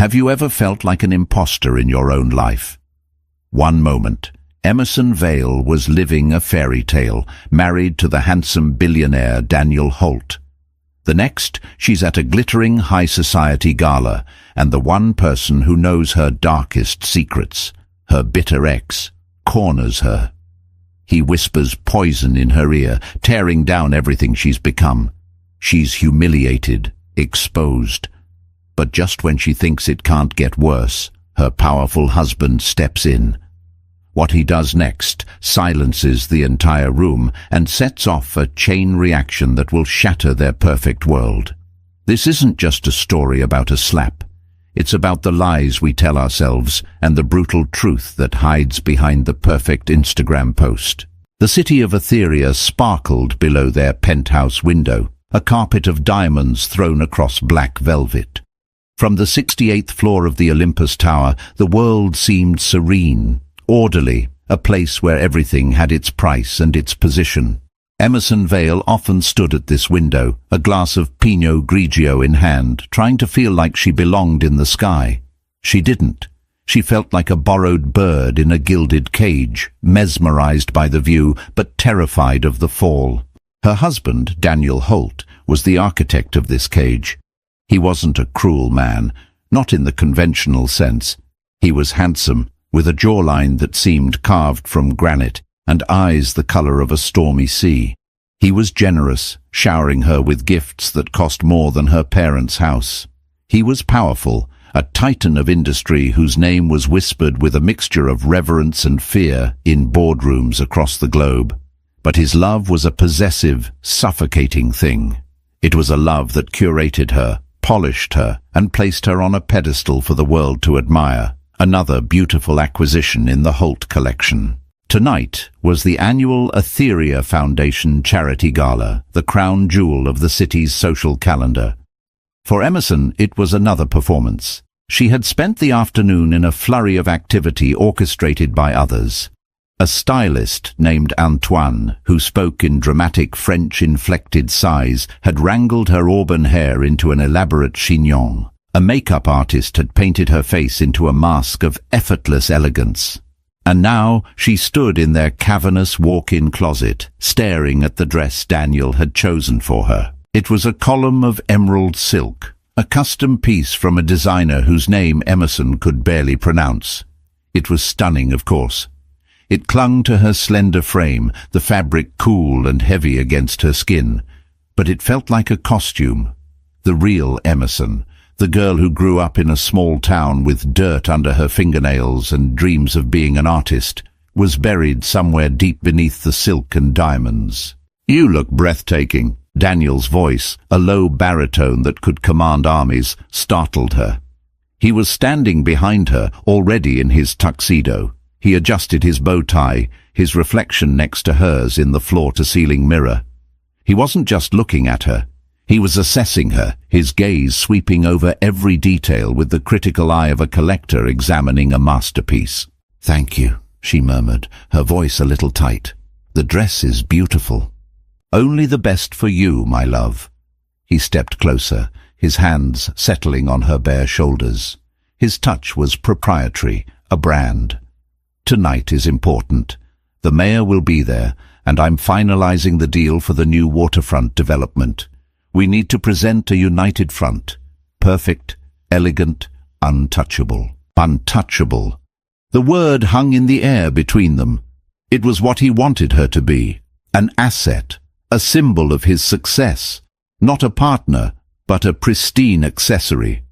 Have you ever felt like an imposter in your own life? One moment, Emerson Vale was living a fairy tale, married to the handsome billionaire Daniel Holt. The next, she's at a glittering high society gala, and the one person who knows her darkest secrets, her bitter ex, corners her. He whispers poison in her ear, tearing down everything she's become. She's humiliated, exposed. But just when she thinks it can't get worse, her powerful husband steps in. What he does next silences the entire room and sets off a chain reaction that will shatter their perfect world. This isn't just a story about a slap. It's about the lies we tell ourselves and the brutal truth that hides behind the perfect Instagram post. The city of Etheria sparkled below their penthouse window, a carpet of diamonds thrown across black velvet. From the 68th floor of the Olympus Tower, the world seemed serene, orderly, a place where everything had its price and its position. Emerson Vale often stood at this window, a glass of Pinot Grigio in hand, trying to feel like she belonged in the sky. She didn't. She felt like a borrowed bird in a gilded cage, mesmerized by the view, but terrified of the fall. Her husband, Daniel Holt, was the architect of this cage. He wasn't a cruel man, not in the conventional sense. He was handsome, with a jawline that seemed carved from granite, and eyes the color of a stormy sea. He was generous, showering her with gifts that cost more than her parents' house. He was powerful, a titan of industry whose name was whispered with a mixture of reverence and fear in boardrooms across the globe. But his love was a possessive, suffocating thing. It was a love that curated her, polished her, and placed her on a pedestal for the world to admire. Another beautiful acquisition in the Holt collection. Tonight was the annual Etheria Foundation Charity Gala, the crown jewel of the city's social calendar. For Emerson, it was another performance. She had spent the afternoon in a flurry of activity orchestrated by others. A stylist named Antoine, who spoke in dramatic French-inflected sighs, had wrangled her auburn hair into an elaborate chignon. A makeup artist had painted her face into a mask of effortless elegance. And now she stood in their cavernous walk-in closet, staring at the dress Daniel had chosen for her. It was a column of emerald silk, a custom piece from a designer whose name Emerson could barely pronounce. It was stunning, of course. It clung to her slender frame, the fabric cool and heavy against her skin. But it felt like a costume. The real Emerson, the girl who grew up in a small town with dirt under her fingernails and dreams of being an artist, was buried somewhere deep beneath the silk and diamonds. "You look breathtaking." Daniel's voice, a low baritone that could command armies, startled her. He was standing behind her, already in his tuxedo. He adjusted his bow tie, his reflection next to hers in the floor-to-ceiling mirror. He wasn't just looking at her. He was assessing her, his gaze sweeping over every detail with the critical eye of a collector examining a masterpiece. "Thank you," she murmured, her voice a little tight. "The dress is beautiful." "Only the best for you, my love." He stepped closer, his hands settling on her bare shoulders. His touch was proprietary, a brand. "Tonight is important. The mayor will be there, and I'm finalizing the deal for the new waterfront development. We need to present a united front. Perfect, elegant, untouchable. Untouchable. The word hung in the air between them. It was what he wanted her to be. An asset, a symbol of his success. Not a partner, but a pristine accessory.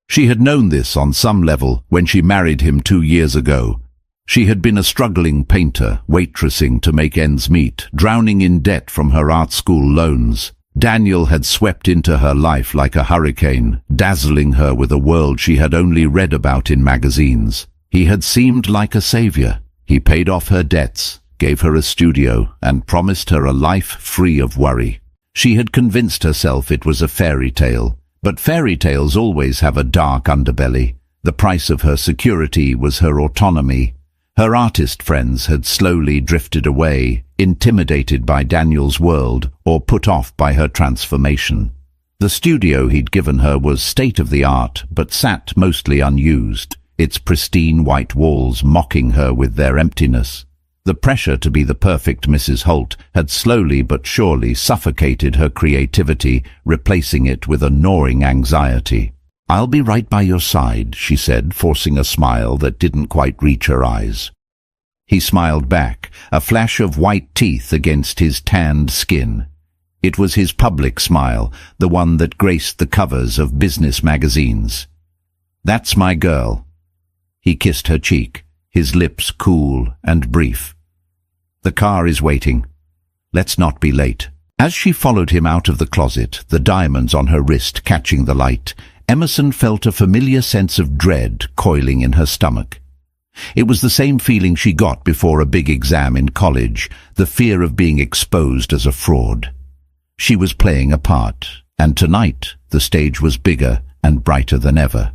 She had known this on some level when she married him 2 years ago. She had been a struggling painter, waitressing to make ends meet, drowning in debt from her art school loans. Daniel had swept into her life like a hurricane, dazzling her with a world she had only read about in magazines. He had seemed like a savior. He paid off her debts, gave her a studio, and promised her a life free of worry. She had convinced herself it was a fairy tale, but fairy tales always have a dark underbelly. The price of her security was her autonomy. Her artist friends had slowly drifted away, intimidated by Daniel's world or put off by her transformation. The studio he'd given her was state-of-the-art, but sat mostly unused, its pristine white walls mocking her with their emptiness. The pressure to be the perfect Mrs. Holt had slowly but surely suffocated her creativity, replacing it with a gnawing anxiety. "I'll be right by your side," she said, forcing a smile that didn't quite reach her eyes. He smiled back, a flash of white teeth against his tanned skin. It was his public smile, the one that graced the covers of business magazines. "That's my girl." He kissed her cheek, his lips cool and brief. "The car is waiting. Let's not be late." As she followed him out of the closet, the diamonds on her wrist catching the light, Emerson felt a familiar sense of dread coiling in her stomach. It was the same feeling she got before a big exam in college, the fear of being exposed as a fraud. She was playing a part, and tonight the stage was bigger and brighter than ever.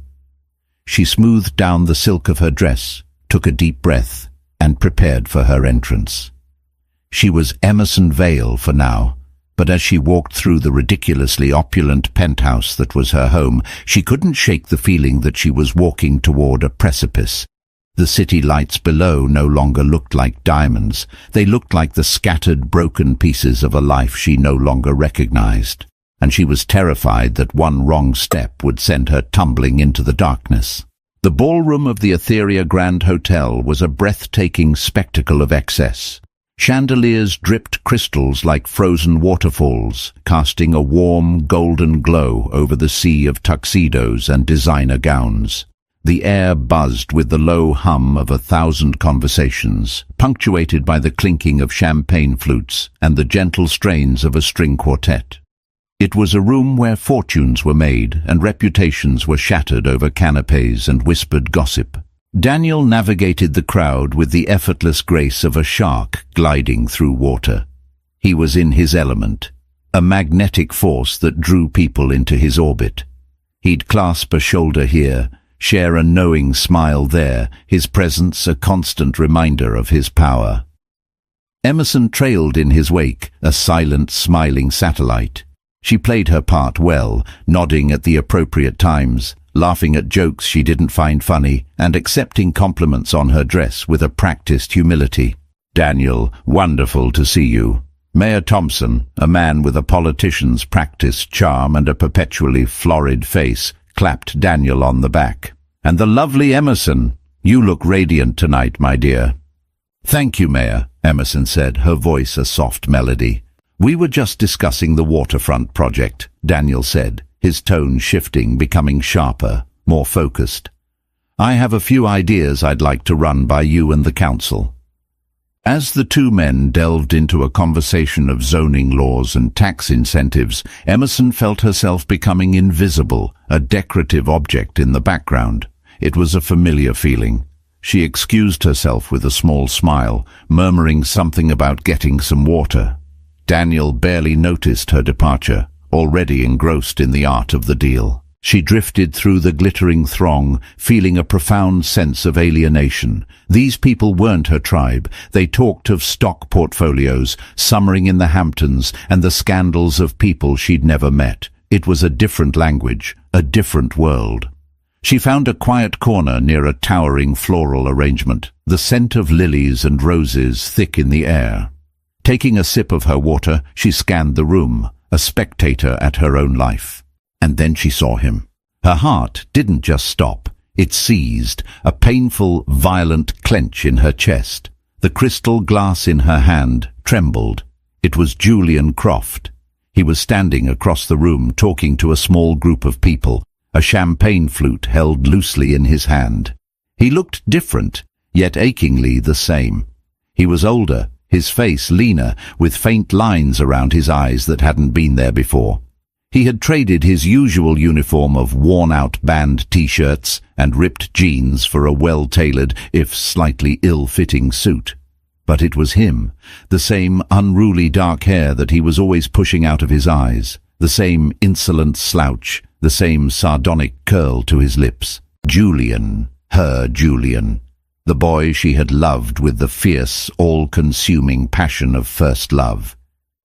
She smoothed down the silk of her dress, took a deep breath, and prepared for her entrance. She was Emerson Vale for now, but as she walked through the ridiculously opulent penthouse that was her home, she couldn't shake the feeling that she was walking toward a precipice. The city lights below no longer looked like diamonds. They looked like the scattered, broken pieces of a life she no longer recognized, and she was terrified that one wrong step would send her tumbling into the darkness. The ballroom of the Etheria Grand Hotel was a breathtaking spectacle of excess. Chandeliers dripped crystals like frozen waterfalls, casting a warm, golden glow over the sea of tuxedos and designer gowns. The air buzzed with the low hum of 1,000 conversations, punctuated by the clinking of champagne flutes and the gentle strains of a string quartet. It was a room where fortunes were made and reputations were shattered over canapes and whispered gossip. Daniel navigated the crowd with the effortless grace of a shark gliding through water. He was in his element, a magnetic force that drew people into his orbit. He'd clasp a shoulder here, share a knowing smile there, his presence a constant reminder of his power. Emerson trailed in his wake, a silent, smiling satellite. She played her part well, nodding at the appropriate times, laughing at jokes she didn't find funny, and accepting compliments on her dress with a practiced humility. "Daniel, wonderful to see you." Mayor Thompson, a man with a politician's practiced charm and a perpetually florid face, clapped Daniel on the back. "And the lovely Emerson, you look radiant tonight, my dear." "Thank you, Mayor," Emerson said, her voice a soft melody. "We were just discussing the waterfront project," Daniel said, his tone shifting, becoming sharper, more focused. "I have a few ideas I'd like to run by you and the council." As the two men delved into a conversation of zoning laws and tax incentives, Emerson felt herself becoming invisible, a decorative object in the background. It was a familiar feeling. She excused herself with a small smile, murmuring something about getting some water. Daniel barely noticed her departure, already engrossed in the art of the deal. She drifted through the glittering throng, feeling a profound sense of alienation. These people weren't her tribe. They talked of stock portfolios, summering in the Hamptons, and the scandals of people she'd never met. It was a different language, a different world. She found a quiet corner near a towering floral arrangement, the scent of lilies and roses thick in the air. Taking a sip of her water, she scanned the room, a spectator at her own life. And then she saw him. Her heart didn't just stop. It seized, a painful, violent clench in her chest. The crystal glass in her hand trembled. It was Julian Croft. He was standing across the room talking to a small group of people, a champagne flute held loosely in his hand. He looked different, yet achingly the same. He was older, his face leaner, with faint lines around his eyes that hadn't been there before. He had traded his usual uniform of worn-out band T-shirts and ripped jeans for a well-tailored, if slightly ill-fitting suit. But it was him, the same unruly dark hair that he was always pushing out of his eyes, the same insolent slouch, the same sardonic curl to his lips. Julian, her Julian, the boy she had loved with the fierce, all-consuming passion of first love.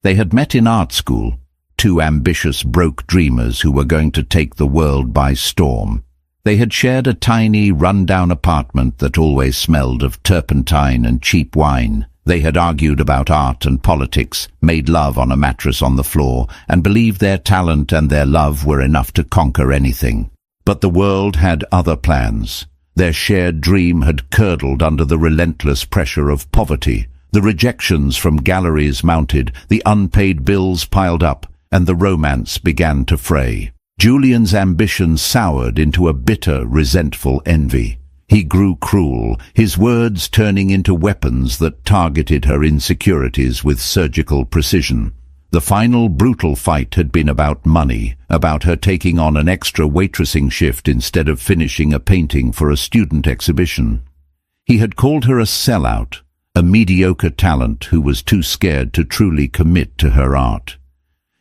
They had met in art school, two ambitious broke dreamers who were going to take the world by storm. They had shared a tiny, run-down apartment that always smelled of turpentine and cheap wine. They had argued about art and politics, made love on a mattress on the floor, and believed their talent and their love were enough to conquer anything. But the world had other plans. Their shared dream had curdled under the relentless pressure of poverty. The rejections from galleries mounted, the unpaid bills piled up, and the romance began to fray. Julian's ambition soured into a bitter, resentful envy. He grew cruel, his words turning into weapons that targeted her insecurities with surgical precision. The final brutal fight had been about money, about her taking on an extra waitressing shift instead of finishing a painting for a student exhibition. He had called her a sellout, a mediocre talent who was too scared to truly commit to her art.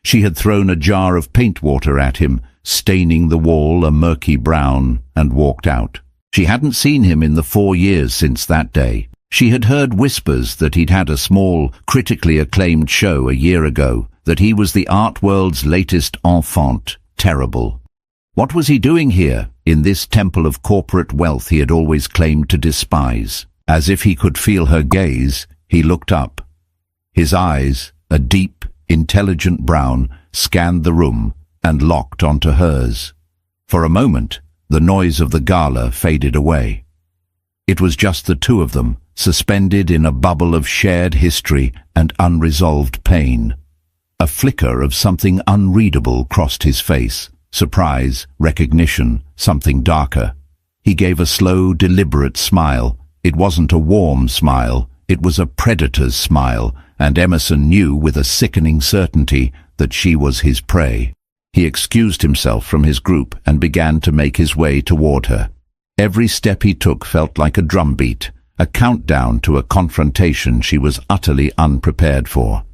She had thrown a jar of paint water at him, staining the wall a murky brown, and walked out. She hadn't seen him in the 4 years since that day. She had heard whispers that he'd had a small, critically acclaimed show a year ago, that he was the art world's latest enfant, terrible. What was he doing here, in this temple of corporate wealth he had always claimed to despise? As if he could feel her gaze, he looked up. His eyes, a deep, intelligent brown, scanned the room and locked onto hers. For a moment, the noise of the gala faded away. It was just the two of them, suspended in a bubble of shared history and unresolved pain. A flicker of something unreadable crossed his face. Surprise, recognition, something darker. He gave a slow, deliberate smile. It wasn't a warm smile, it was a predator's smile, and Emerson knew with a sickening certainty that she was his prey. He excused himself from his group and began to make his way toward her. Every step he took felt like a drumbeat, a countdown to a confrontation she was utterly unprepared for.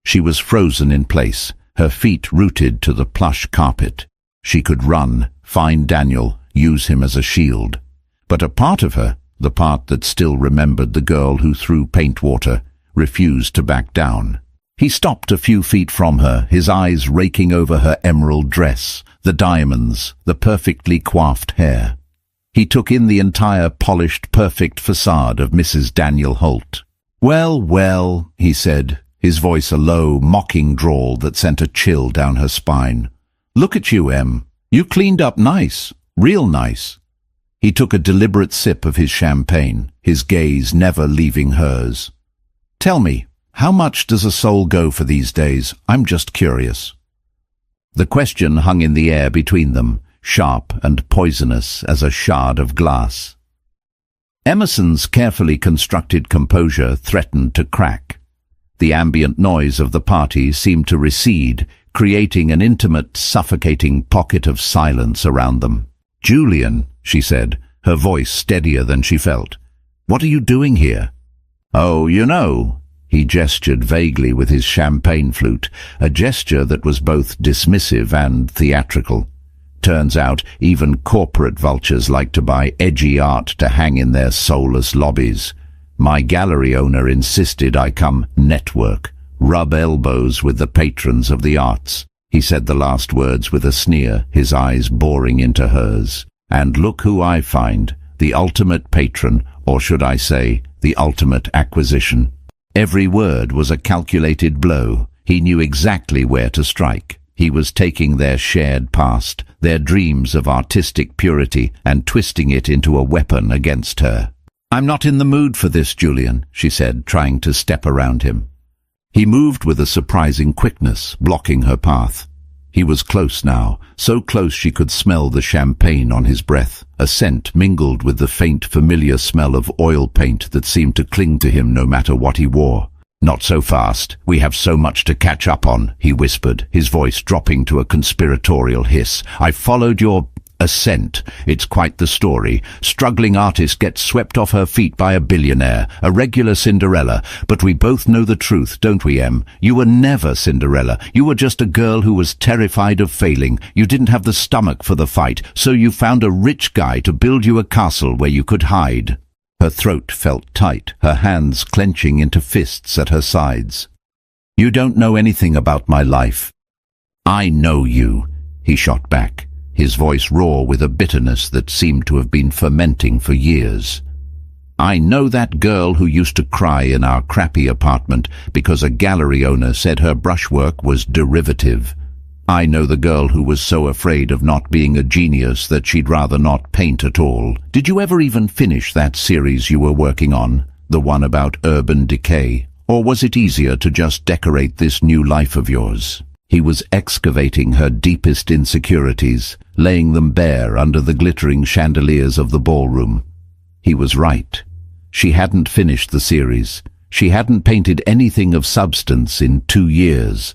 She was frozen in place, her feet rooted to the plush carpet. She could run, find Daniel, use him as a shield. But a part of her, the part that still remembered the girl who threw paint water, refused to back down. He stopped a few feet from her, his eyes raking over her emerald dress, the diamonds, the perfectly coiffed hair. He took in the entire polished, perfect facade of Mrs. Daniel Holt. "Well, well," he said, his voice a low, mocking drawl that sent a chill down her spine. "Look at you, Em. You cleaned up nice, real nice." He took a deliberate sip of his champagne, his gaze never leaving hers. "Tell me, how much does a soul go for these days? I'm just curious." The question hung in the air between them, sharp and poisonous as a shard of glass. Emerson's carefully constructed composure threatened to crack. The ambient noise of the party seemed to recede, creating an intimate, suffocating pocket of silence around them. "Julian," she said, her voice steadier than she felt, "what are you doing here?" "Oh, you know," he gestured vaguely with his champagne flute, a gesture that was both dismissive and theatrical. Turns out even corporate vultures like to buy edgy art to hang in their soulless lobbies. My gallery owner insisted I come network, rub elbows with the patrons of the arts. He said the last words with a sneer, his eyes boring into hers. And look who I find, the ultimate patron, or should I say, the ultimate acquisition. Every word was a calculated blow. He knew exactly where to strike. He was taking their shared past, their dreams of artistic purity, and twisting it into a weapon against her. "I'm not in the mood for this, Julian," she said, trying to step around him. He moved with a surprising quickness, blocking her path. He was close now, so close she could smell the champagne on his breath, a scent mingled with the faint, familiar smell of oil paint that seemed to cling to him no matter what he wore. "Not so fast. We have so much to catch up on," he whispered, his voice dropping to a conspiratorial hiss. "I followed your ascent. It's quite the story. Struggling artist gets swept off her feet by a billionaire, a regular Cinderella. But we both know the truth, don't we, Em? You were never Cinderella. You were just a girl who was terrified of failing. You didn't have the stomach for the fight, so you found a rich guy to build you a castle where you could hide." Her throat felt tight, her hands clenching into fists at her sides. "You don't know anything about my life." "I know you," he shot back, his voice raw with a bitterness that seemed to have been fermenting for years. "I know that girl who used to cry in our crappy apartment because a gallery owner said her brushwork was derivative. I know the girl who was so afraid of not being a genius that she'd rather not paint at all. Did you ever even finish that series you were working on, the one about urban decay? Or was it easier to just decorate this new life of yours?" He was excavating her deepest insecurities, laying them bare under the glittering chandeliers of the ballroom. He was right. She hadn't finished the series. She hadn't painted anything of substance in 2 years.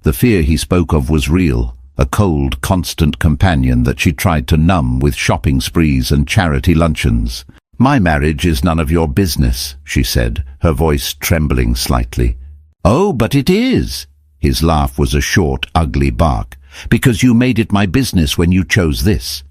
The fear he spoke of was real, a cold, constant companion that she tried to numb with shopping sprees and charity luncheons. "My marriage is none of your business," she said, her voice trembling slightly. "Oh, but it is." His laugh was a short, ugly bark. "Because you made it my business when you chose this."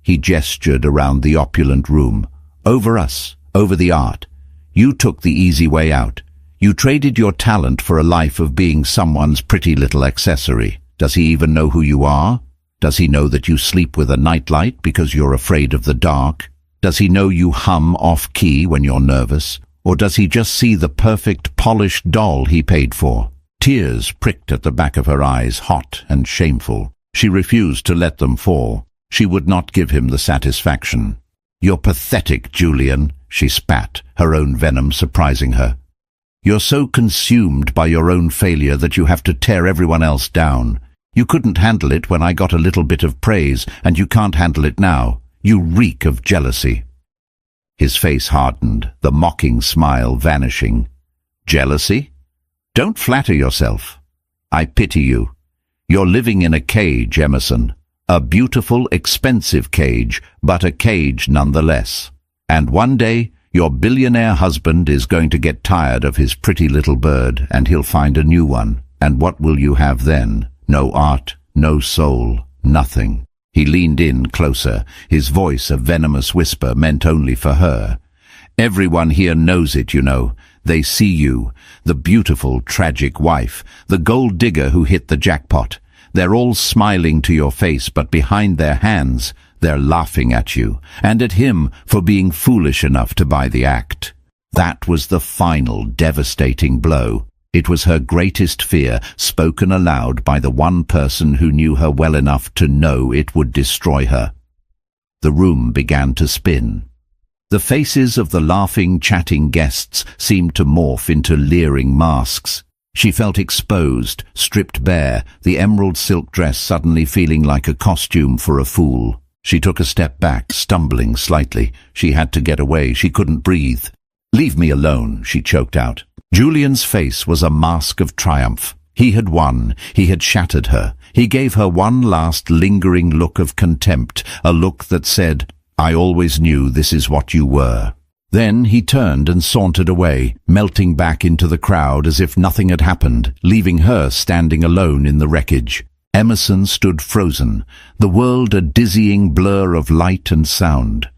He gestured around the opulent room. "Over us, over the art. You took the easy way out. You traded your talent for a life of being someone's pretty little accessory. Does he even know who you are? Does he know that you sleep with a nightlight because you're afraid of the dark? Does he know you hum off-key when you're nervous? Or does he just see the perfect, polished doll he paid for?" Tears pricked at the back of her eyes, hot and shameful. She refused to let them fall. She would not give him the satisfaction. "You're pathetic, Julian," she spat, her own venom surprising her. "You're so consumed by your own failure that you have to tear everyone else down. You couldn't handle it when I got a little bit of praise, and you can't handle it now. You reek of jealousy." His face hardened, the mocking smile vanishing. "Jealousy? Don't flatter yourself. I pity you. You're living in a cage, Emerson. A beautiful, expensive cage, but a cage nonetheless. And one day, your billionaire husband is going to get tired of his pretty little bird, and he'll find a new one. And what will you have then? No art, no soul, nothing." He leaned in closer, his voice a venomous whisper meant only for her. "Everyone here knows it, you know. They see you, the beautiful, tragic wife, the gold digger who hit the jackpot. They're all smiling to your face, but behind their hands, they're laughing at you, and at him for being foolish enough to buy the act." That was the final, devastating blow. It was her greatest fear, spoken aloud by the one person who knew her well enough to know it would destroy her. The room began to spin. The faces of the laughing, chatting guests seemed to morph into leering masks. She felt exposed, stripped bare, the emerald silk dress suddenly feeling like a costume for a fool. She took a step back, stumbling slightly. She had to get away. She couldn't breathe. "Leave me alone," she choked out. Julian's face was a mask of triumph. He had won. He had shattered her. He gave her one last lingering look of contempt, a look that said, "I always knew this is what you were." Then he turned and sauntered away, melting back into the crowd as if nothing had happened, leaving her standing alone in the wreckage. Emerson stood frozen, the world a dizzying blur of light and sound.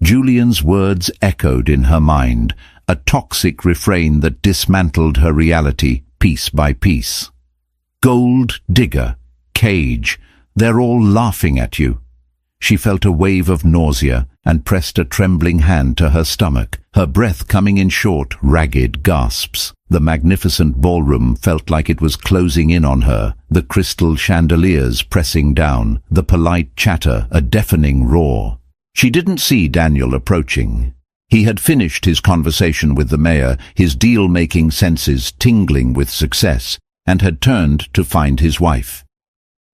Julian's words echoed in her mind, a toxic refrain that dismantled her reality piece by piece. "Gold digger, cage, they're all laughing at you." She felt a wave of nausea and pressed a trembling hand to her stomach, her breath coming in short, ragged gasps. The magnificent ballroom felt like it was closing in on her, the crystal chandeliers pressing down, the polite chatter a deafening roar. She didn't see Daniel approaching. He had finished his conversation with the mayor, his deal-making senses tingling with success, and had turned to find his wife.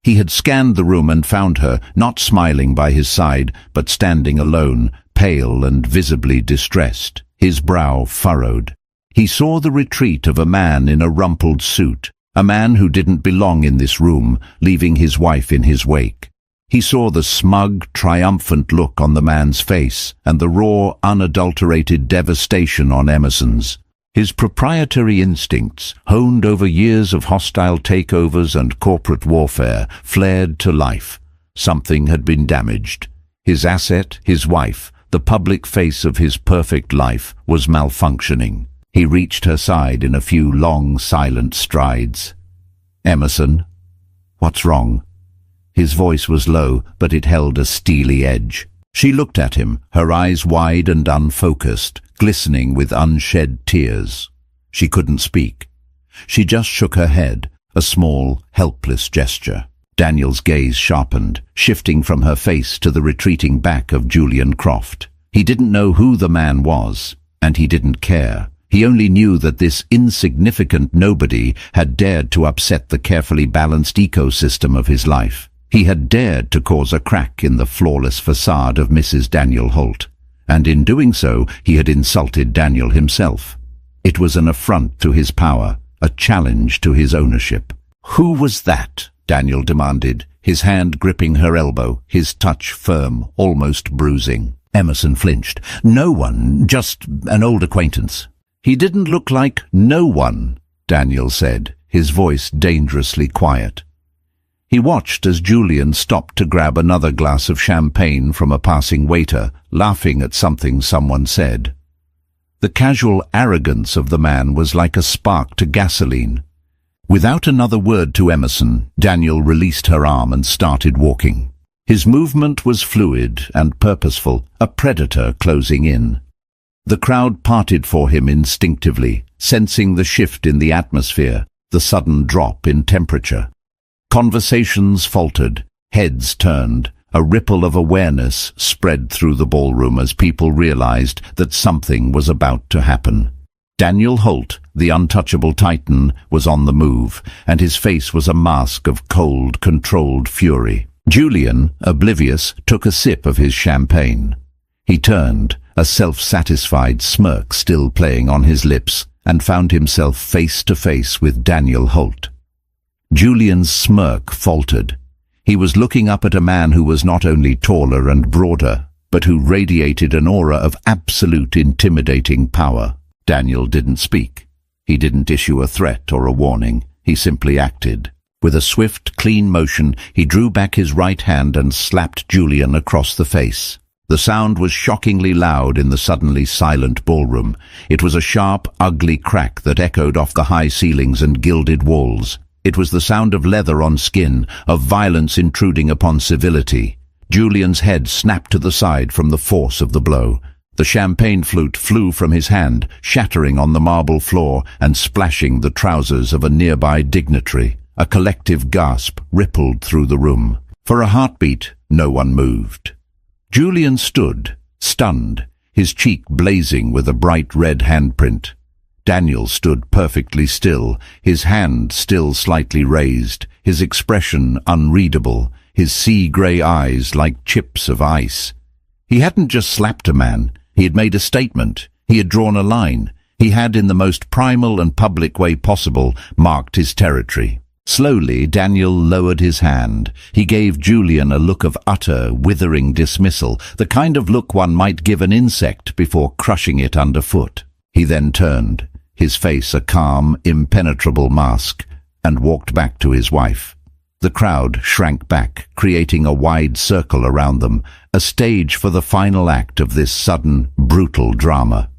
He had scanned the room and found her, not smiling by his side, but standing alone, pale and visibly distressed, his brow furrowed. He saw the retreat of a man in a rumpled suit, a man who didn't belong in this room, leaving his wife in his wake. He saw the smug, triumphant look on the man's face, and the raw, unadulterated devastation on Emerson's. His proprietary instincts, honed over years of hostile takeovers and corporate warfare, flared to life. Something had been damaged. His asset, his wife, the public face of his perfect life, was malfunctioning. He reached her side in a few long, silent strides. "Emerson, "What's wrong?" His voice was low, but it held a steely edge. She looked at him, her eyes wide and unfocused, glistening with unshed tears. She couldn't speak. She just shook her head, a small, helpless gesture. Daniel's gaze sharpened, shifting from her face to the retreating back of Julian Croft. He didn't know who the man was, and he didn't care. He only knew that this insignificant nobody had dared to upset the carefully balanced ecosystem of his life. He had dared to cause a crack in the flawless facade of Mrs. Daniel Holt, and in doing so he had insulted Daniel himself. It was an affront to his power, a challenge to his ownership. "Who was that?" Daniel demanded, his hand gripping her elbow, his touch firm, almost bruising. Emerson flinched. "No one, just an old acquaintance." "He didn't look like no one," Daniel said, his voice dangerously quiet. He watched as Julian stopped to grab another glass of champagne from a passing waiter, laughing at something someone said. The casual arrogance of the man was like a spark to gasoline. Without another word to Emerson, Daniel released her arm and started walking. His movement was fluid and purposeful, a predator closing in. The crowd parted for him instinctively, sensing the shift in the atmosphere, the sudden drop in temperature. Conversations faltered, heads turned, a ripple of awareness spread through the ballroom as people realized that something was about to happen. Daniel Holt, the untouchable titan, was on the move, and his face was a mask of cold, controlled fury. Julian, oblivious, took a sip of his champagne. He turned, a self-satisfied smirk still playing on his lips, and found himself face to face with Daniel Holt. Julian's smirk faltered. He was looking up at a man who was not only taller and broader, but who radiated an aura of absolute intimidating power. Daniel didn't speak. He didn't issue a threat or a warning. He simply acted. With a swift, clean motion, he drew back his right hand and slapped Julian across the face. The sound was shockingly loud in the suddenly silent ballroom. It was a sharp, ugly crack that echoed off the high ceilings and gilded walls. It was the sound of leather on skin, of violence intruding upon civility. Julian's head snapped to the side from the force of the blow. The champagne flute flew from his hand, shattering on the marble floor and splashing the trousers of a nearby dignitary. A collective gasp rippled through the room. For a heartbeat, no one moved. Julian stood, stunned, his cheek blazing with a bright red handprint. Daniel stood perfectly still, his hand still slightly raised, his expression unreadable, his sea-grey eyes like chips of ice. He hadn't just slapped a man, he had made a statement, he had drawn a line, he had, in the most primal and public way possible, marked his territory. Slowly, Daniel lowered his hand. He gave Julian a look of utter, withering dismissal, the kind of look one might give an insect before crushing it underfoot. He then turned, his face a calm, impenetrable mask, and walked back to his wife. The crowd shrank back, creating a wide circle around them, a stage for the final act of this sudden, brutal drama.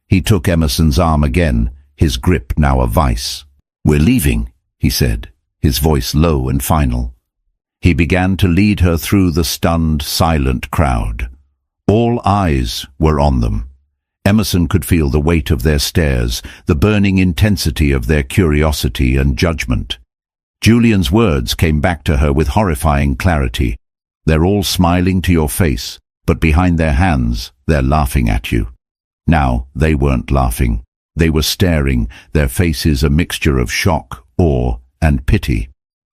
He took Emerson's arm again, his grip now a vice. "We're leaving," he said, his voice low and final. He began to lead her through the stunned, silent crowd. All eyes were on them. Emerson could feel the weight of their stares, the burning intensity of their curiosity and judgment. Julian's words came back to her with horrifying clarity. "They're all smiling to your face, but behind their hands, they're laughing at you." Now, they weren't laughing. They were staring, their faces a mixture of shock, awe, and pity.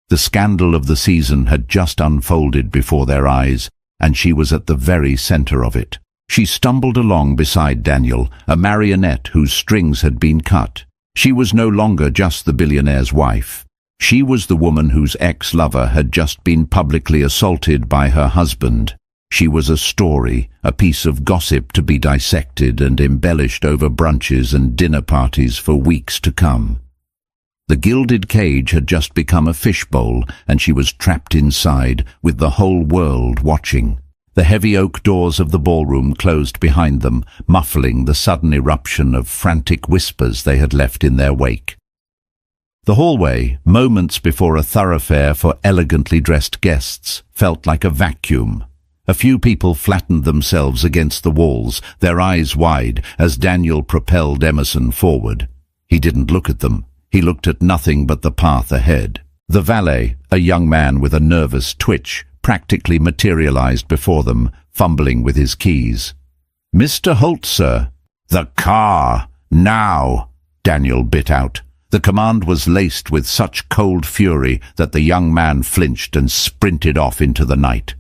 The scandal of the season had just unfolded before their eyes, and she was at the very center of it. She stumbled along beside Daniel, a marionette whose strings had been cut. She was no longer just the billionaire's wife. She was the woman whose ex-lover had just been publicly assaulted by her husband. She was a story, a piece of gossip to be dissected and embellished over brunches and dinner parties for weeks to come. The gilded cage had just become a fishbowl, and she was trapped inside, with the whole world watching. The heavy oak doors of the ballroom closed behind them, muffling the sudden eruption of frantic whispers they had left in their wake. The hallway, moments before a thoroughfare for elegantly dressed guests, felt like a vacuum. A few people flattened themselves against the walls, their eyes wide, as Daniel propelled Emerson forward. He didn't look at them. He looked at nothing but the path ahead. The valet, a young man with a nervous twitch, practically materialized before them, fumbling with his keys. "Mr. Holt, sir." "The car! Now!" Daniel bit out. The command was laced with such cold fury that the young man flinched and sprinted off into the night.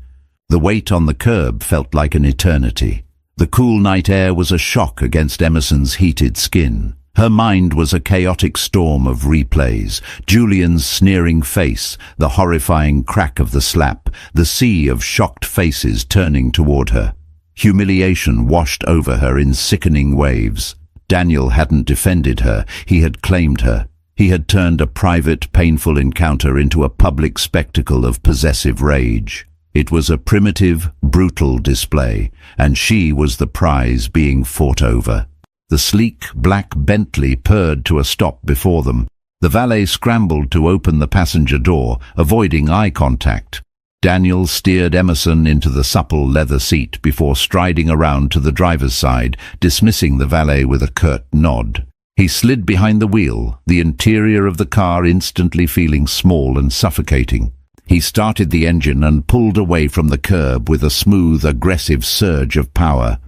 The wait on the curb felt like an eternity. The cool night air was a shock against Emerson's heated skin. Her mind was a chaotic storm of replays. Julian's sneering face, the horrifying crack of the slap, the sea of shocked faces turning toward her. Humiliation washed over her in sickening waves. Daniel hadn't defended her, he had claimed her. He had turned a private, painful encounter into a public spectacle of possessive rage. It was a primitive, brutal display, and she was the prize being fought over. The sleek, black Bentley purred to a stop before them. The valet scrambled to open the passenger door, avoiding eye contact. Daniel steered Emerson into the supple leather seat before striding around to the driver's side, dismissing the valet with a curt nod. He slid behind the wheel, the interior of the car instantly feeling small and suffocating. He started the engine and pulled away from the curb with a smooth, aggressive surge of power.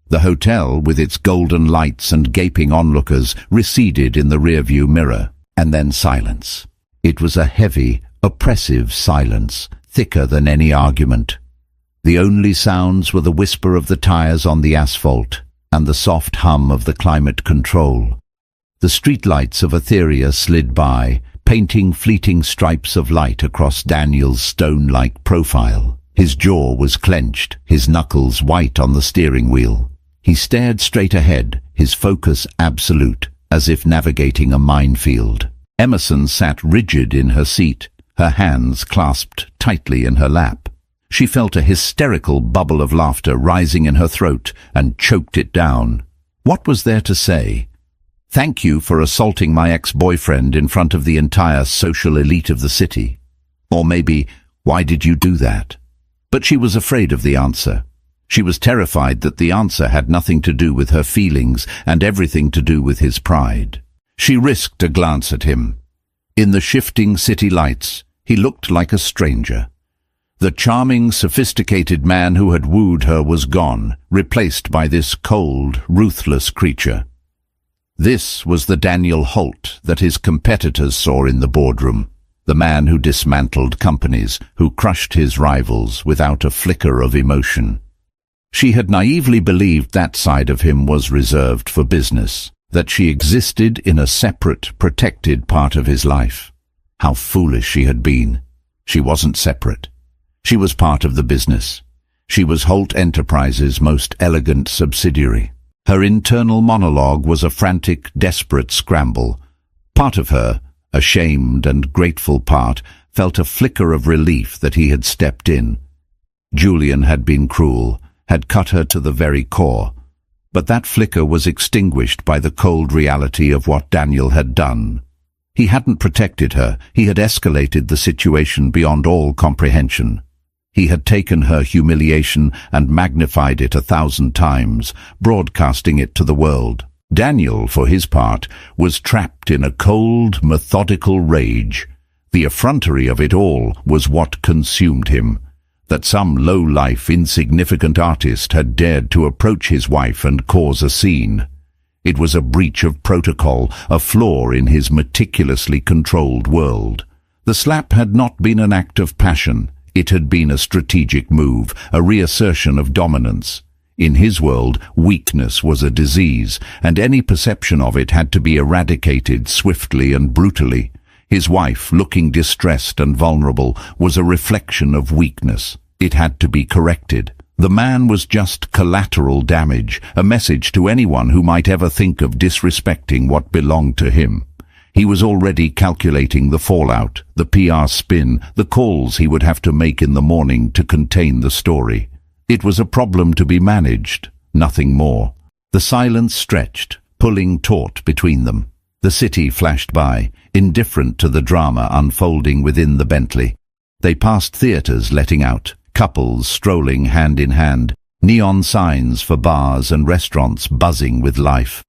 The hotel, with its golden lights and gaping onlookers, receded in the rearview mirror, and then silence. It was a heavy, oppressive silence, thicker than any argument. The only sounds were the whisper of the tires on the asphalt and the soft hum of the climate control. The streetlights of Etheria slid by, painting fleeting stripes of light across Daniel's stone-like profile. His jaw was clenched, his knuckles white on the steering wheel. He stared straight ahead, his focus absolute, as if navigating a minefield. Emerson sat rigid in her seat, her hands clasped tightly in her lap. She felt a hysterical bubble of laughter rising in her throat and choked it down. What was there to say? "Thank you for assaulting my ex-boyfriend in front of the entire social elite of the city." Or maybe, "Why did you do that?" But she was afraid of the answer. She was terrified that the answer had nothing to do with her feelings and everything to do with his pride. She risked a glance at him. In the shifting city lights, he looked like a stranger. The charming, sophisticated man who had wooed her was gone, replaced by this cold, ruthless creature. This was the Daniel Holt that his competitors saw in the boardroom, the man who dismantled companies, who crushed his rivals without a flicker of emotion. She had naively believed that side of him was reserved for business, that she existed in a separate, protected part of his life. How foolish she had been. She wasn't separate. She was part of the business. She was Holt Enterprises' most elegant subsidiary. Her internal monologue was a frantic, desperate scramble. Part of her, a shamed and grateful part, felt a flicker of relief that he had stepped in. Julian had been cruel, had cut her to the very core. But that flicker was extinguished by the cold reality of what Daniel had done. He hadn't protected her, he had escalated the situation beyond all comprehension. He had taken her humiliation and magnified it 1,000 times, broadcasting it to the world. Daniel, for his part, was trapped in a cold, methodical rage. The effrontery of it all was what consumed him. That some low-life, insignificant artist had dared to approach his wife and cause a scene. It was a breach of protocol, a flaw in his meticulously controlled world. The slap had not been an act of passion. It had been a strategic move, a reassertion of dominance. In his world, weakness was a disease, and any perception of it had to be eradicated swiftly and brutally. His wife, looking distressed and vulnerable, was a reflection of weakness. It had to be corrected. The man was just collateral damage, a message to anyone who might ever think of disrespecting what belonged to him. He was already calculating the fallout, the PR spin, the calls he would have to make in the morning to contain the story. It was a problem to be managed, nothing more. The silence stretched, pulling taut between them. The city flashed by, indifferent to the drama unfolding within the Bentley. They passed theatres letting out, couples strolling hand in hand, neon signs for bars and restaurants buzzing with life.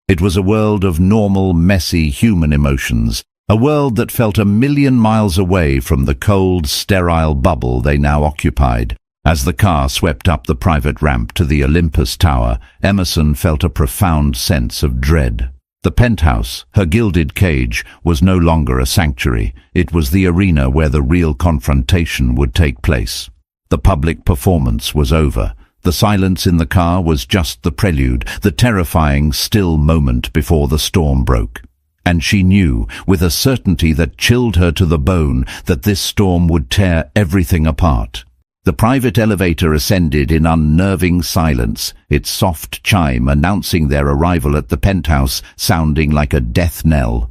It was a world of normal, messy human emotions, a world that felt 1,000,000 miles away from the cold, sterile bubble they now occupied. As the car swept up the private ramp to the Olympus Tower, Emerson felt a profound sense of dread. The penthouse, her gilded cage, was no longer a sanctuary. It was the arena where the real confrontation would take place. The public performance was over. The silence in the car was just the prelude, the terrifying, still moment before the storm broke. And she knew, with a certainty that chilled her to the bone, that this storm would tear everything apart. The private elevator ascended in unnerving silence, its soft chime announcing their arrival at the penthouse sounding like a death knell.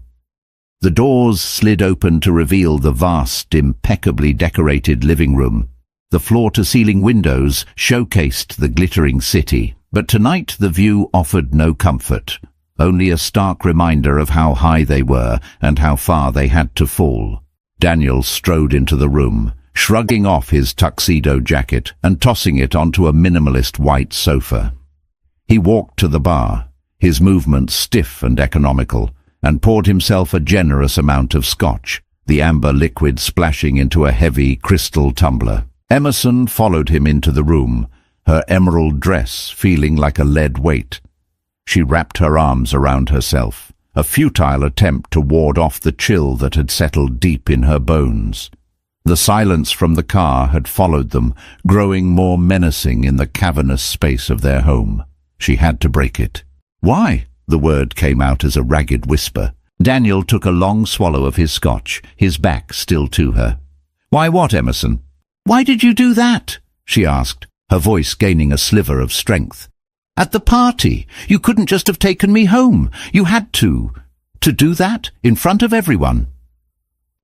The doors slid open to reveal the vast, impeccably decorated living room. The floor-to-ceiling windows showcased the glittering city, but tonight the view offered no comfort, only a stark reminder of how high they were and how far they had to fall. Daniel strode into the room, shrugging off his tuxedo jacket and tossing it onto a minimalist white sofa. He walked to the bar, his movements stiff and economical, and poured himself a generous amount of scotch, the amber liquid splashing into a heavy crystal tumbler. Emerson followed him into the room, her emerald dress feeling like a lead weight. She wrapped her arms around herself, a futile attempt to ward off the chill that had settled deep in her bones. The silence from the car had followed them, growing more menacing in the cavernous space of their home. She had to break it. "Why?" The word came out as a ragged whisper. Daniel took a long swallow of his scotch, his back still to her. "Why what, Emerson?" "Why did you do that?" she asked, her voice gaining a sliver of strength. "At the party. You couldn't just have taken me home. You had to. To do that in front of everyone."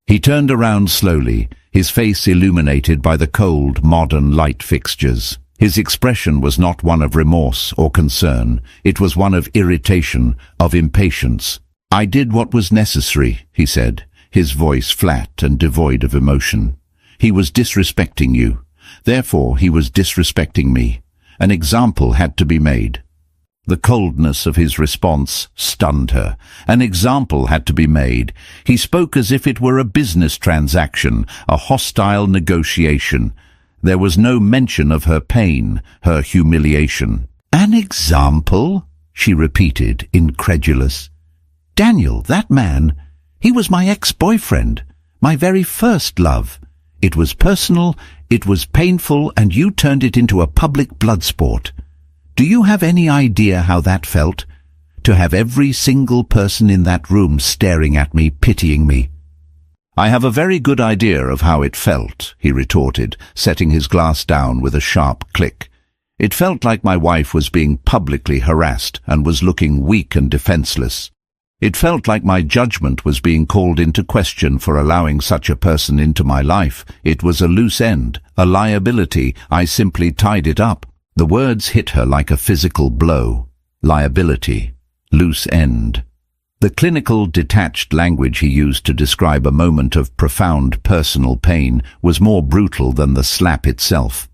He turned around slowly, his face illuminated by the cold, modern light fixtures. His expression was not one of remorse or concern. It was one of irritation, of impatience. "I did what was necessary," he said, his voice flat and devoid of emotion. "He was disrespecting you. Therefore, he was disrespecting me. An example had to be made." The coldness of his response stunned her. An example had to be made. He spoke as if it were a business transaction, a hostile negotiation. There was no mention of her pain, her humiliation. "An example?" she repeated, incredulous. "Daniel, that man, he was my ex-boyfriend, my very first love. It was personal, it was painful, and you turned it into a public blood sport. Do you have any idea how that felt? To have every single person in that room staring at me, pitying me." "I have a very good idea of how it felt," he retorted, setting his glass down with a sharp click. "It felt like my wife was being publicly harassed and was looking weak and defenseless. It felt like my judgment was being called into question for allowing such a person into my life. It was a loose end, a liability. I simply tied it up." The words hit her like a physical blow. Liability. Loose end. The clinical, detached language he used to describe a moment of profound personal pain was more brutal than the slap itself.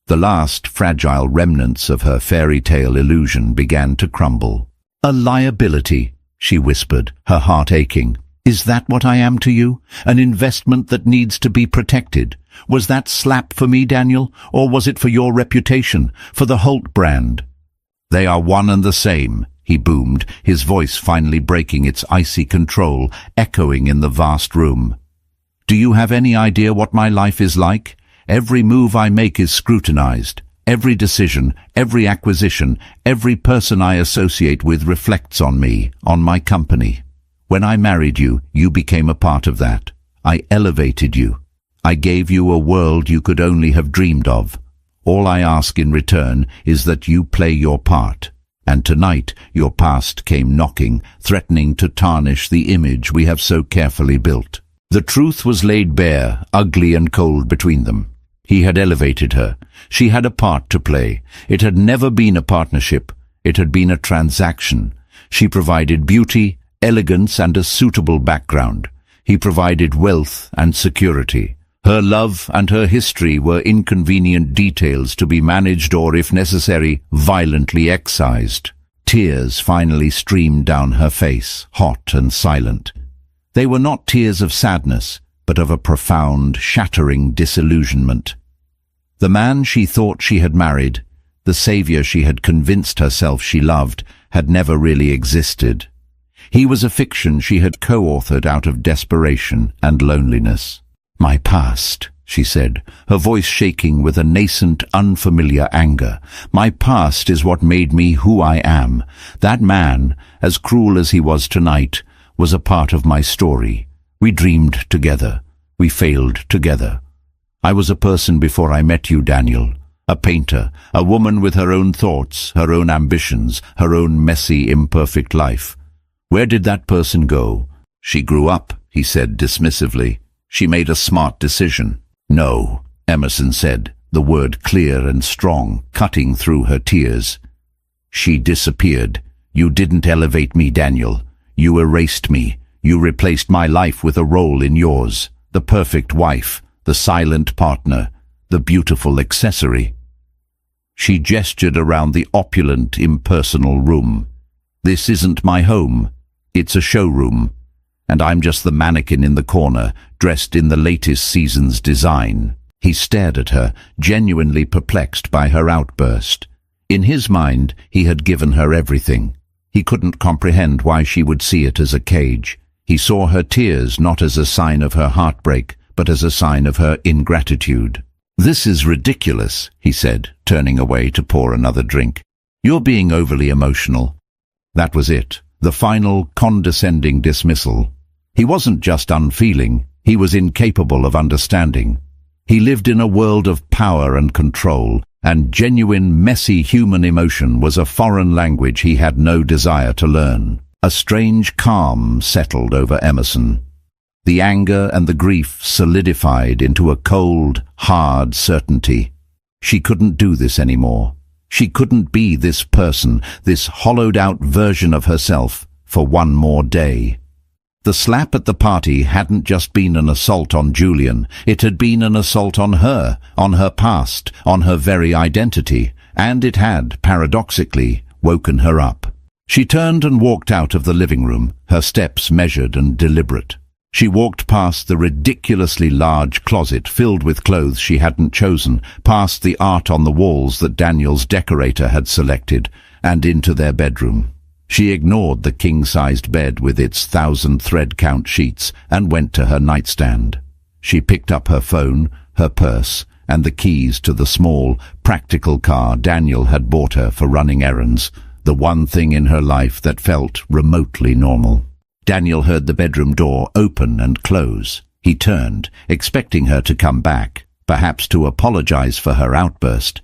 The last fragile remnants of her fairy tale illusion began to crumble. "A liability," she whispered, her heart aching. "Is that what I am to you? An investment that needs to be protected? Was that slap for me, Daniel, or was it for your reputation, for the Holt brand?" "They are one and the same," he boomed, his voice finally breaking its icy control, echoing in the vast room. "Do you have any idea what my life is like? Every move I make is scrutinized. Every decision, every acquisition, every person I associate with reflects on me, on my company. When I married you, you became a part of that. I elevated you. I gave you a world you could only have dreamed of. All I ask in return is that you play your part. And tonight your past came knocking, threatening to tarnish the image we have so carefully built." The truth was laid bare, ugly and cold between them. He had elevated her. She had a part to play. It had never been a partnership. It had been a transaction. She provided beauty, elegance and a suitable background. He provided wealth and security. Her love and her history were inconvenient details to be managed or, if necessary, violently excised. Tears finally streamed down her face, hot and silent. They were not tears of sadness, but of a profound, shattering disillusionment. The man she thought she had married, the savior she had convinced herself she loved, had never really existed. He was a fiction she had co-authored out of desperation and loneliness. "My past," she said, her voice shaking with a nascent, unfamiliar anger. "My past is what made me who I am. That man, as cruel as he was tonight, was a part of my story. We dreamed together. We failed together. I was a person before I met you, Daniel. A painter, a woman with her own thoughts, her own ambitions, her own messy, imperfect life. Where did that person go?" "She grew up," he said dismissively. "She made a smart decision." "No," Emerson said, the word clear and strong, cutting through her tears. "She disappeared. You didn't elevate me, Daniel. You erased me. You replaced my life with a role in yours. The perfect wife, the silent partner, the beautiful accessory." She gestured around the opulent, impersonal room. "This isn't my home. It's a showroom. And I'm just the mannequin in the corner, dressed in the latest season's design." He stared at her, genuinely perplexed by her outburst. In his mind, he had given her everything. He couldn't comprehend why she would see it as a cage. He saw her tears not as a sign of her heartbreak, but as a sign of her ingratitude. "This is ridiculous," he said, turning away to pour another drink. "You're being overly emotional." That was it, the final condescending dismissal. He wasn't just unfeeling, he was incapable of understanding. He lived in a world of power and control, and genuine, messy human emotion was a foreign language he had no desire to learn. A strange calm settled over Emerson. The anger and the grief solidified into a cold, hard certainty. She couldn't do this anymore. She couldn't be this person, this hollowed-out version of herself, for one more day. The slap at the party hadn't just been an assault on Julian. It had been an assault on her past, on her very identity, and it had, paradoxically, woken her up. She turned and walked out of the living room, her steps measured and deliberate. She walked past the ridiculously large closet filled with clothes she hadn't chosen, past the art on the walls that Daniel's decorator had selected, and into their bedroom. She ignored the king-sized bed with its 1,000 thread-count sheets and went to her nightstand. She picked up her phone, her purse, and the keys to the small, practical car Daniel had bought her for running errands, the one thing in her life that felt remotely normal. Daniel heard the bedroom door open and close. He turned, expecting her to come back, perhaps to apologize for her outburst.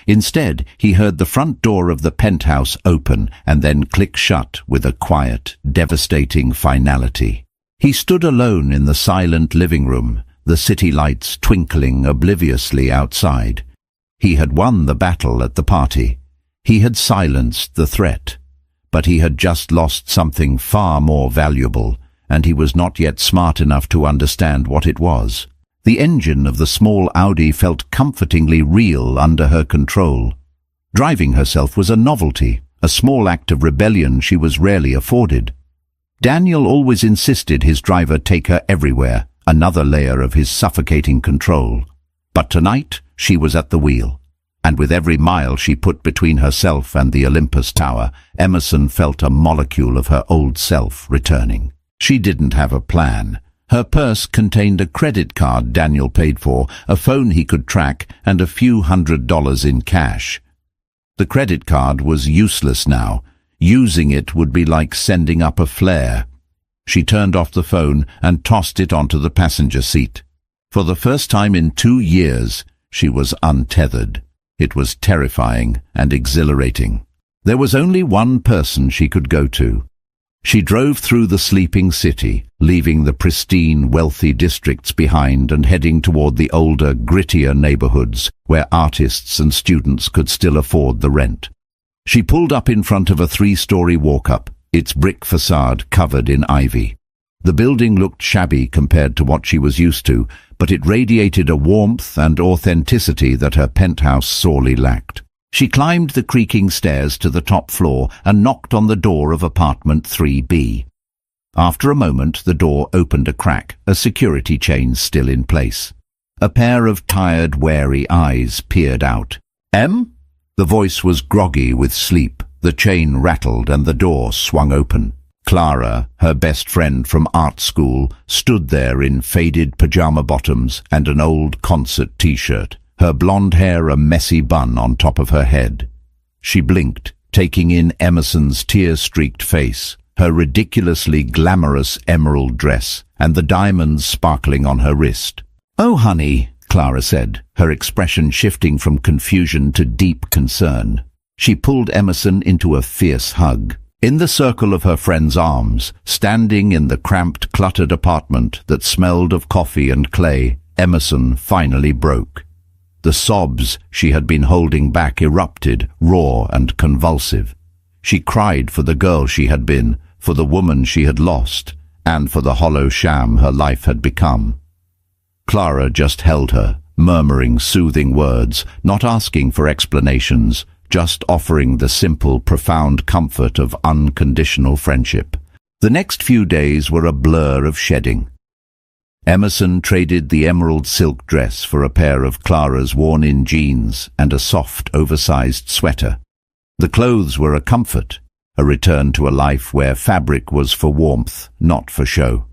Instead, he heard the front door of the penthouse open and then click shut with a quiet, devastating finality. He stood alone in the silent living room, the city lights twinkling obliviously outside. He had won the battle at the party. He had silenced the threat. But he had just lost something far more valuable, and he was not yet smart enough to understand what it was. The engine of the small Audi felt comfortingly real under her control. Driving herself was a novelty, a small act of rebellion she was rarely afforded. Daniel always insisted his driver take her everywhere, another layer of his suffocating control. But tonight she was at the wheel, and with every mile she put between herself and the Olympus Tower, Emerson felt a molecule of her old self returning. She didn't have a plan. Her purse contained a credit card Daniel paid for, a phone he could track, and a few $100s in cash. The credit card was useless now. Using it would be like sending up a flare. She turned off the phone and tossed it onto the passenger seat. For the first time in 2 years, she was untethered. It was terrifying and exhilarating. There was only one person she could go to. She drove through the sleeping city, leaving the pristine, wealthy districts behind and heading toward the older, grittier neighborhoods where artists and students could still afford the rent. She pulled up in front of a 3-story walk-up. its brick facade covered in ivy. The building looked shabby compared to what she was used to, but it radiated a warmth and authenticity that her penthouse sorely lacked. She climbed the creaking stairs to the top floor and knocked on the door of apartment 3B. After a moment, the door opened a crack, a security chain still in place. A pair of tired, wary eyes peered out. "Em?" The voice was groggy with sleep. The chain rattled and the door swung open. Clara, her best friend from art school, stood there in faded pajama bottoms and an old concert t-shirt, her blonde hair a messy bun on top of her head. She blinked, taking in Emerson's tear-streaked face, her ridiculously glamorous emerald dress, and the diamonds sparkling on her wrist. "Oh, honey," Clara said, her expression shifting from confusion to deep concern. She pulled Emerson into a fierce hug. In the circle of her friend's arms, standing in the cramped, cluttered apartment that smelled of coffee and clay, Emerson finally broke. The sobs she had been holding back erupted, raw and convulsive. She cried for the girl she had been, for the woman she had lost, and for the hollow sham her life had become. Clara just held her, murmuring soothing words, not asking for explanations, just offering the simple, profound comfort of unconditional friendship. The next few days were a blur of shedding. Emerson traded the emerald silk dress for a pair of Clara's worn-in jeans and a soft, oversized sweater. The clothes were a comfort, a return to a life where fabric was for warmth, not for show.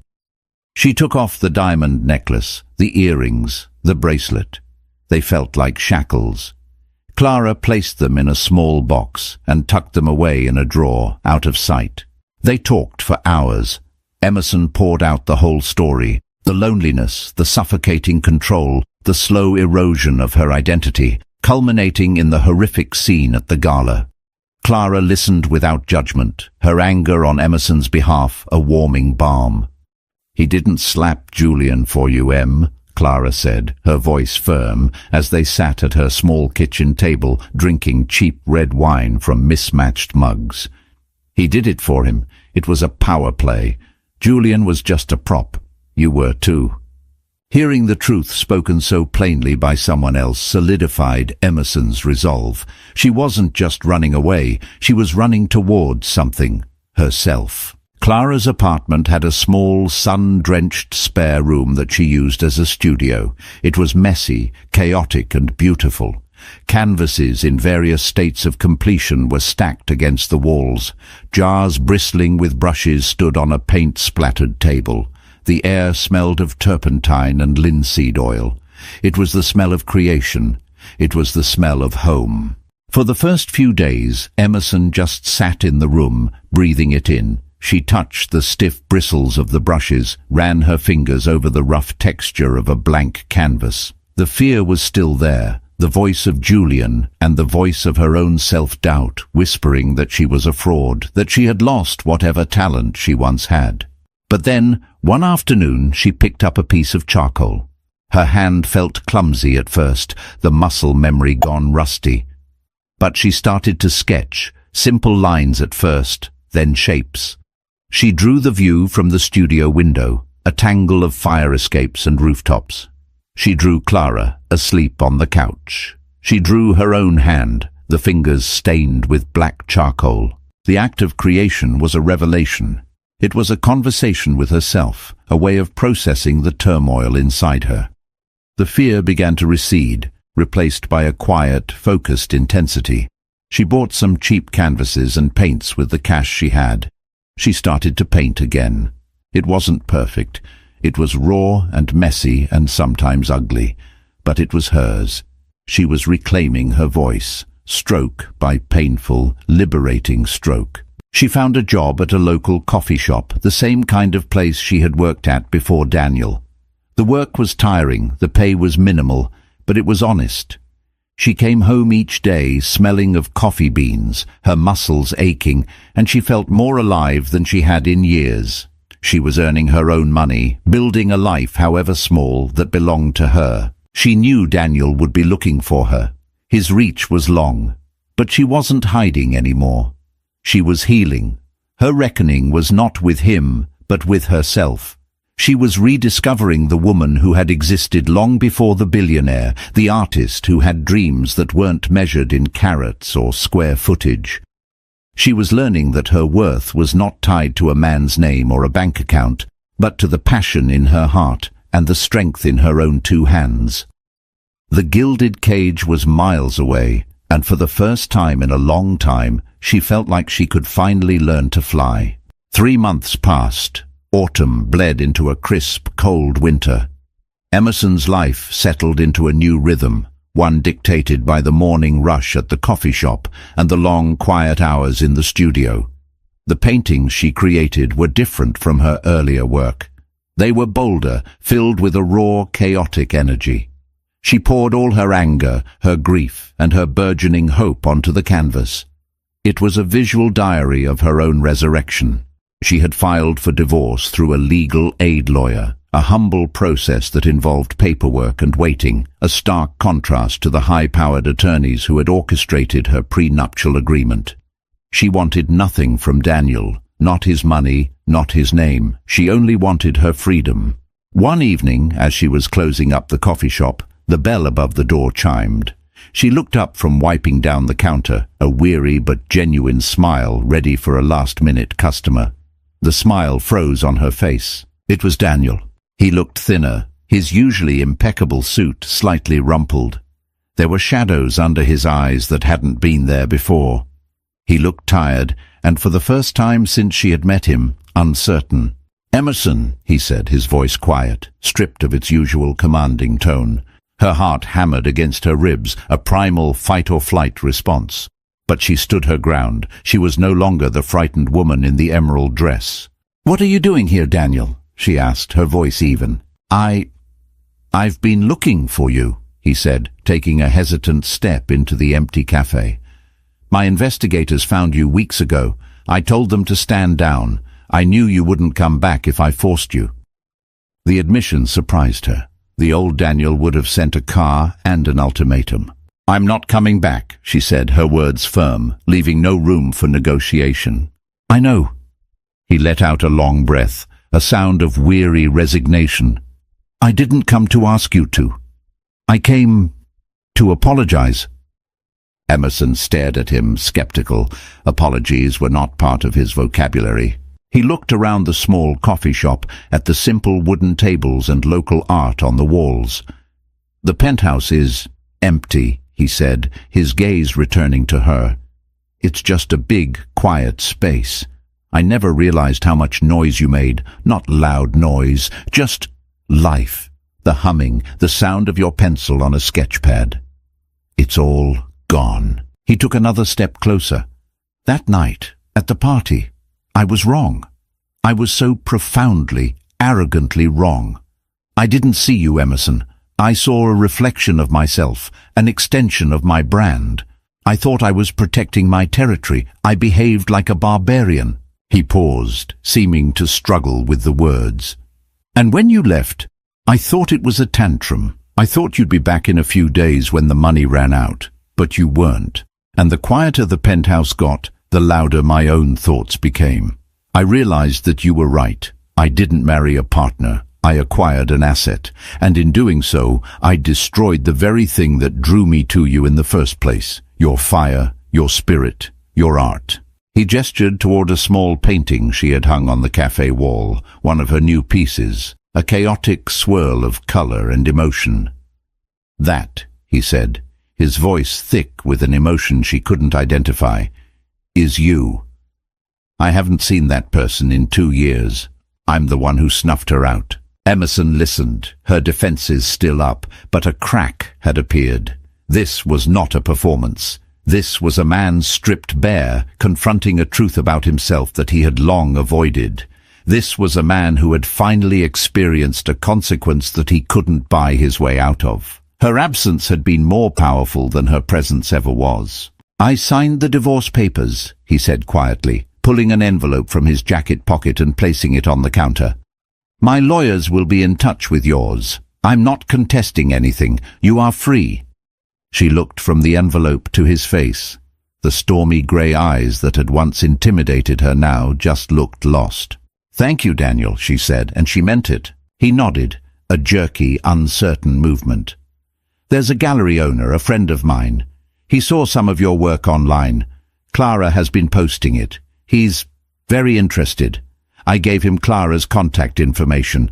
She took off the diamond necklace, the earrings, the bracelet. They felt like shackles. Clara placed them in a small box and tucked them away in a drawer, out of sight. They talked for hours. Emerson poured out the whole story, the loneliness, the suffocating control, the slow erosion of her identity, culminating in the horrific scene at the gala. Clara listened without judgment, her anger on Emerson's behalf a warming balm. "He didn't slap Julian for you, Em," Clara said, her voice firm, as they sat at her small kitchen table drinking cheap red wine from mismatched mugs. "He did it for him. It was a power play. Julian was just a prop. You were too." Hearing the truth spoken so plainly by someone else solidified Emerson's resolve. She wasn't just running away, she was running towards something, herself. Clara's apartment had a small, sun-drenched spare room that she used as a studio. It was messy, chaotic and beautiful. Canvases in various states of completion were stacked against the walls. Jars bristling with brushes stood on a paint-splattered table. The air smelled of turpentine and linseed oil. It was the smell of creation. It was the smell of home. For the first few days, Emerson just sat in the room, breathing it in. She touched the stiff bristles of the brushes, ran her fingers over the rough texture of a blank canvas. The fear was still there, the voice of Julian and the voice of her own self-doubt whispering that she was a fraud, that she had lost whatever talent she once had. But then, one afternoon, she picked up a piece of charcoal. Her hand felt clumsy at first, the muscle memory gone rusty. But she started to sketch, simple lines at first, then shapes. She drew the view from the studio window, a tangle of fire escapes and rooftops. She drew Clara, asleep on the couch. She drew her own hand, the fingers stained with black charcoal. The act of creation was a revelation. It was a conversation with herself, a way of processing the turmoil inside her. The fear began to recede, replaced by a quiet, focused intensity. She bought some cheap canvases and paints with the cash she had. She started to paint again. It wasn't perfect. It was raw and messy and sometimes ugly, but it was hers. She was reclaiming her voice, stroke by painful, liberating stroke. She found a job at a local coffee shop, the same kind of place she had worked at before Daniel. The work was tiring, the pay was minimal, but it was honest. She came home each day smelling of coffee beans, her muscles aching, and she felt more alive than she had in years. She was earning her own money, building a life, however small, that belonged to her. She knew Daniel would be looking for her. His reach was long, but she wasn't hiding anymore. She was healing. Her reckoning was not with him, but with herself. She was rediscovering the woman who had existed long before the billionaire, the artist who had dreams that weren't measured in carats or square footage. She was learning that her worth was not tied to a man's name or a bank account, but to the passion in her heart and the strength in her own two hands. The gilded cage was miles away, and for the first time in a long time, she felt like she could finally learn to fly. 3 months passed. Autumn bled into a crisp, cold winter. Emerson's life settled into a new rhythm, one dictated by the morning rush at the coffee shop and the long, quiet hours in the studio. The paintings she created were different from her earlier work. They were bolder, filled with a raw, chaotic energy. She poured all her anger, her grief, and her burgeoning hope onto the canvas. It was a visual diary of her own resurrection. She had filed for divorce through a legal aid lawyer, a humble process that involved paperwork and waiting, a stark contrast to the high-powered attorneys who had orchestrated her prenuptial agreement. She wanted nothing from Daniel, not his money, not his name. She only wanted her freedom. One evening, as she was closing up the coffee shop, the bell above the door chimed. She looked up from wiping down the counter, a weary but genuine smile ready for a last-minute customer. The smile froze on her face. It was Daniel. He looked thinner, his usually impeccable suit slightly rumpled. There were shadows under his eyes that hadn't been there before. He looked tired, and for the first time since she had met him, uncertain. "Emerson," he said, his voice quiet, stripped of its usual commanding tone. Her heart hammered against her ribs, a primal fight-or-flight response. But she stood her ground. She was no longer the frightened woman in the emerald dress. "What are you doing here, Daniel?" she asked, her voice even. I've been looking for you," he said, taking a hesitant step into the empty cafe. "My investigators found you weeks ago. I told them to stand down. I knew you wouldn't come back if I forced you." The admission surprised her. The old Daniel would have sent a car and an ultimatum. "I'm not coming back," she said, her words firm, leaving no room for negotiation. "I know." He let out a long breath, a sound of weary resignation. "I didn't come to ask you to. I came to apologize." Emerson stared at him, skeptical. Apologies were not part of his vocabulary. He looked around the small coffee shop, at the simple wooden tables and local art on the walls. "The penthouse is empty," he said, his gaze returning to her. "It's just a big, quiet space. I never realized how much noise you made. Not loud noise, just life. The humming, the sound of your pencil on a sketch pad. It's all gone." He took another step closer. "That night, at the party, I was wrong. I was so profoundly, arrogantly wrong. I didn't see you, Emerson. I saw a reflection of myself, an extension of my brand. I thought I was protecting my territory. I behaved like a barbarian." He paused, seeming to struggle with the words. "And when you left, I thought it was a tantrum. I thought you'd be back in a few days when the money ran out, but you weren't. And the quieter the penthouse got, the louder my own thoughts became. I realized that you were right. I didn't marry a partner. I acquired an asset, and in doing so, I destroyed the very thing that drew me to you in the first place. Your fire, your spirit, your art." He gestured toward a small painting she had hung on the cafe wall, one of her new pieces, a chaotic swirl of color and emotion. "That," he said, his voice thick with an emotion she couldn't identify, "is you. I haven't seen that person in 2 years. I'm the one who snuffed her out." Emerson listened, her defenses still up, but a crack had appeared. This was not a performance. This was a man stripped bare, confronting a truth about himself that he had long avoided. This was a man who had finally experienced a consequence that he couldn't buy his way out of. Her absence had been more powerful than her presence ever was. "I signed the divorce papers," he said quietly, pulling an envelope from his jacket pocket and placing it on the counter. "My lawyers will be in touch with yours. I'm not contesting anything. You are free." She looked from the envelope to his face. The stormy grey eyes that had once intimidated her now just looked lost. "Thank you, Daniel," she said, and she meant it. He nodded, a jerky, uncertain movement. "There's a gallery owner, a friend of mine. He saw some of your work online. Clara has been posting it. He's very interested. I gave him Clara's contact information.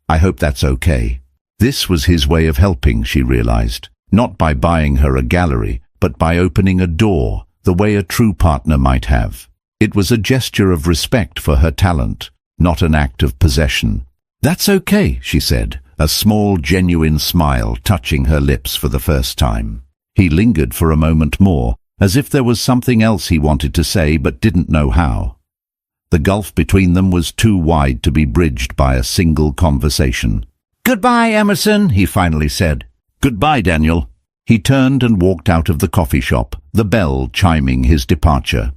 I hope that's okay." This was his way of helping, she realized. Not by buying her a gallery, but by opening a door, the way a true partner might have. It was a gesture of respect for her talent, not an act of possession. "That's okay," she said, a small, genuine smile touching her lips for the first time. He lingered for a moment more, as if there was something else he wanted to say but didn't know how. The gulf between them was too wide to be bridged by a single conversation. "Goodbye, Emerson," he finally said. "Goodbye, Daniel." He turned and walked out of the coffee shop, the bell chiming his departure.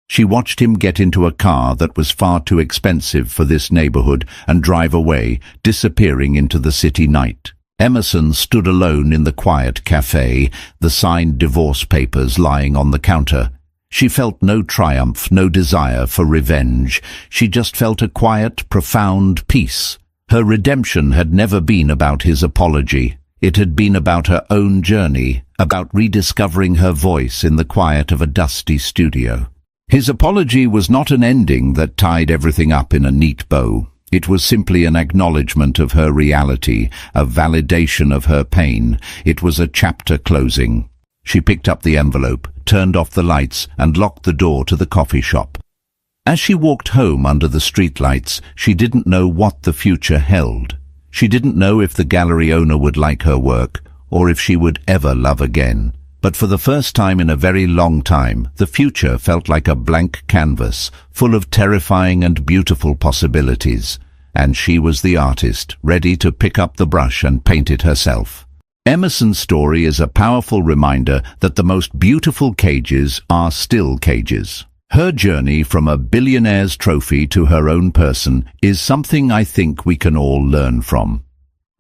She watched him get into a car that was far too expensive for this neighborhood and drive away, disappearing into the city night. Emerson stood alone in the quiet cafe, the signed divorce papers lying on the counter. She felt no triumph, no desire for revenge. She just felt a quiet, profound peace. Her redemption had never been about his apology. It had been about her own journey, about rediscovering her voice in the quiet of a dusty studio. His apology was not an ending that tied everything up in a neat bow. It was simply an acknowledgement of her reality, a validation of her pain. It was a chapter closing. She picked up the envelope, turned off the lights, and locked the door to the coffee shop. As she walked home under the streetlights, she didn't know what the future held. She didn't know if the gallery owner would like her work, or if she would ever love again. But for the first time in a very long time, the future felt like a blank canvas, full of terrifying and beautiful possibilities. And she was the artist, ready to pick up the brush and paint it herself. Emerson's story is a powerful reminder that the most beautiful cages are still cages. Her journey from a billionaire's trophy to her own person is something I think we can all learn from.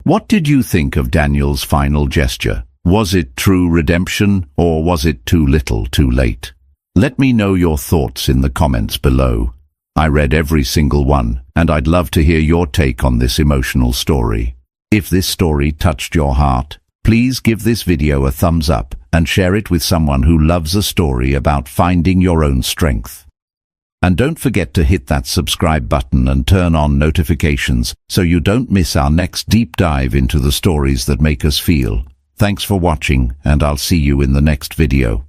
What did you think of Daniel's final gesture? Was it true redemption, or was it too little too late? Let me know your thoughts in the comments below. I read every single one, and I'd love to hear your take on this emotional story. If this story touched your heart, please give this video a thumbs up and share it with someone who loves a story about finding your own strength. And don't forget to hit that subscribe button and turn on notifications so you don't miss our next deep dive into the stories that make us feel. Thanks for watching, and I'll see you in the next video.